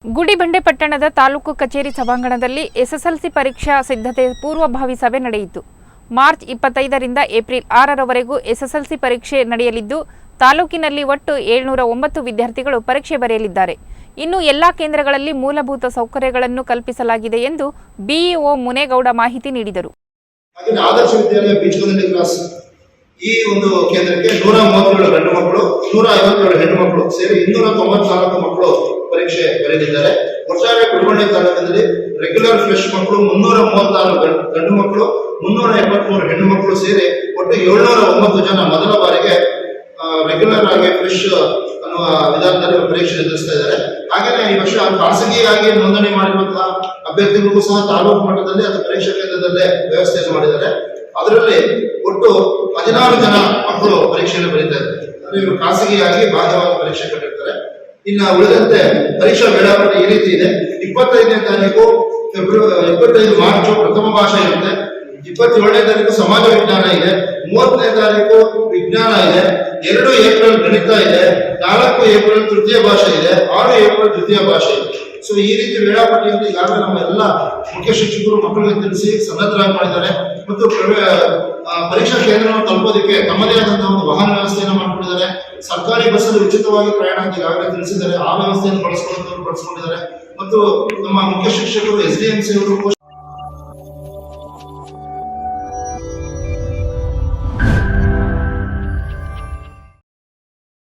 ಗುಡಿಬಂಡೆ ಪಟ್ಟಣದ ತಾಲೂಕು ಕಚೇರಿ ಸಭಾಂಗಣದಲ್ಲಿ ಎಸ್ಎಸ್ಎಲ್ಸಿ ಪರೀಕ್ಷಾ ಸಿದ್ಧತೆ ಪೂರ್ವಭಾವಿ ಸಭೆ ನಡೆಯಿತು. ಮಾರ್ಚ್ 25ರಿಂದ ಏಪ್ರಿಲ್ 6ರವರೆಗೂ ಎಸ್ಎಸ್ಎಲ್ಸಿ ಪರೀಕ್ಷೆ ನಡೆಯಲಿದ್ದು, ತಾಲೂಕಿನಲ್ಲಿ ಒಟ್ಟು 709 ವಿದ್ಯಾರ್ಥಿಗಳು ಪರೀಕ್ಷೆ ಬರೆಯಲಿದ್ದಾರೆ. ಇನ್ನು ಎಲ್ಲಾ ಕೇಂದ್ರಗಳಲ್ಲಿ ಮೂಲಭೂತ ಸೌಕರ್ಯಗಳನ್ನು ಕಲ್ಪಿಸಲಾಗಿದೆ ಎಂದು ಬಿಇಒ ಮುನೇಗೌಡ ಮಾಹಿತಿ ನೀಡಿದರು. ಆದರ್ಶ ವಿದ್ಯಾಲಯ ಬೀಚಗಂದಳ್ಳಿ ಕ್ಲಾಸ್ ಈ ಒಂದು ಕೇಂದ್ರಕ್ಕೆ 137 ಗಂಡು ಮಕ್ಕಳು, 157 ಹೆಣ್ಣು ಮಕ್ಕಳು ಸೇರಿ 294 ಮಕ್ಕಳು ಪರೀಕ್ಷೆ ಬರೆದಿದ್ದಾರೆ. ಒಟ್ಟಾರೆ ಗುಡಿಬಂಡೆ ತಾಲೂಕಿನಲ್ಲಿ ರೆಗ್ಯುಲರ್ ಫ್ರೆಶ್ ಮಕ್ಕಳು 336 ಗಂಡು ಮಕ್ಕಳು, 383 ಹೆಣ್ಣು ಮಕ್ಕಳು ಸೇರಿ ಒಟ್ಟು 709 ಜನ ಮೊದಲ ಬಾರಿಗೆ ರೆಗ್ಯುಲರ್ ಆಗಿ ಫ್ರೆಶ್ ಅನ್ನುವ ವಿಧಾನದಲ್ಲಿ ಪರೀಕ್ಷೆ ಎದುರಿಸ್ತಾ ಇದ್ದಾರೆ. ಹಾಗೆಯೇ ಈ ವರ್ಷ ಖಾಸಗಿಯಾಗಿ ನೋಂದಣಿ ಮಾಡಿರುವಂತಹ ಅಭ್ಯರ್ಥಿಗಳಿಗೂ ಸಹ ತಾಲೂಕು ಮಟ್ಟದಲ್ಲಿ ಅಥವಾ ಪರೀಕ್ಷಾ ಕೇಂದ್ರದಲ್ಲೇ ವ್ಯವಸ್ಥೆಯನ್ನು ಮಾಡಿದ್ದಾರೆ. ಅದರಲ್ಲಿ ಒಟ್ಟು 16 ಜನ ಮಕ್ಕಳು ಪರೀಕ್ಷೆಯನ್ನು ಬರೀತಾರೆ. ಇವರು ಖಾಸಗಿಯಾಗಿ ಬಾಧ್ಯವಾಗಿ ಪರೀಕ್ಷೆ ಕಟ್ಟಿರ್ತಾರೆ. ಇನ್ನು ಉಳಿದಂತೆ ಪರೀಕ್ಷಾ ವೇಳಾಪಟ್ಟಿ ಈ ರೀತಿ ಇದೆ. 25ನೇ ತಾರೀಕು 25 ಮಾರ್ಚ್ ಪ್ರಥಮ ಭಾಷೆ ಇರುತ್ತೆ, 27ನೇ ತಾರೀಕು ಸಮಾಜ ವಿಜ್ಞಾನ ಇದೆ, 30ನೇ ತಾರೀಕು ವಿಜ್ಞಾನ ಇದೆ, 2 ಏಪ್ರಿಲ್ ಗಣಿತ ಇದೆ, 4 ಏಪ್ರಿಲ್ ತೃತೀಯ ಭಾಷೆ ಇದೆ, 6 ಏಪ್ರಿಲ್ ದ್ವಿತೀಯ ಭಾಷೆ ಇದೆ. ಸೊ ಈ ರೀತಿ ವೇಳಾಪಟ್ಟಿಯನ್ನು ಈಗಾಗಲೇ ನಮ್ಮ ಎಲ್ಲ ಮುಖ್ಯ ಶಿಕ್ಷಕರು ಮಕ್ಕಳಿಗೆ ತಿಳಿಸಿ ಸನ್ನದ್ಧರಾಗಿ ಮಾಡಿದ್ದಾರೆ. ಮತ್ತು ಪರೀಕ್ಷಾ ಕೇಂದ್ರವನ್ನು ತಲುಪೋದಕ್ಕೆ ತಮ್ಮದೇ ಆದಂತಹ ಒಂದು ವಾಹನ ವ್ಯವಸ್ಥೆಯನ್ನು ಮಾಡಿಕೊಂಡಿದ್ದಾರೆ. ಸರ್ಕಾರಿ ಬಸ್ಸಲ್ಲಿ ಉಚಿತವಾಗಿ ಪ್ರಯಾಣ ಅಂತ ಈಗಾಗಲೇ ತಿಳಿಸಿದ್ದಾರೆ. ಆ ವ್ಯವಸ್ಥೆಯನ್ನು ಬಳಸಿಕೊಂಡಿದ್ದಾರೆ. ಮತ್ತು ನಮ್ಮ ಮುಖ್ಯ ಶಿಕ್ಷಕರು SDMC ಅವರು